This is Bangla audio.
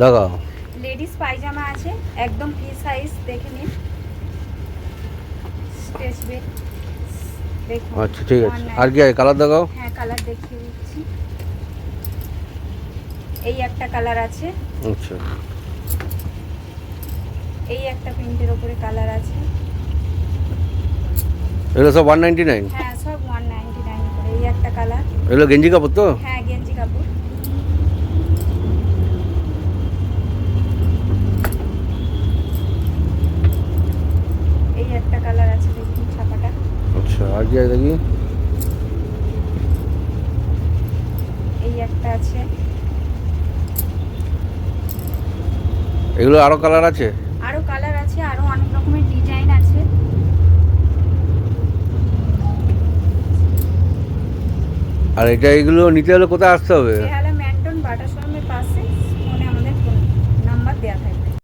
লাগাও। লেডিস পায়জামা আছে একদম ফ্রি সাইজ, দেখে নিন। স্ট্রেচ বেল দেখুন। আচ্ছা ঠিক আছে, 190 আর কি আছে? কালার দেখাও। হ্যাঁ, কালার দেখিয়ে দিচ্ছি। এই একটা কালার আছে, আচ্ছা, এই একটা প্রিন্টের ওপরে কালার আছে। এগুলো সব 199? হ্যাঁ, সব 199 করে। এই একটা কালার। এগুলো গেঞ্জি কাপড় তো? হ্যাঁ, গেঞ্জি কাপড়। এই একটা কালার আছে, দেখুন ছাপাটা। আচ্ছা, আর কি আছে দেখি। এই একটা আছে। এগুলো আরো কালার আছে? আরো কালার আছে, আরো অনেক রকমের ডিজাইন আছে। আর এটা এগুলো নিতে হলে কোথায় আসতে হবে? বেহালা ম্যান্টন বাটার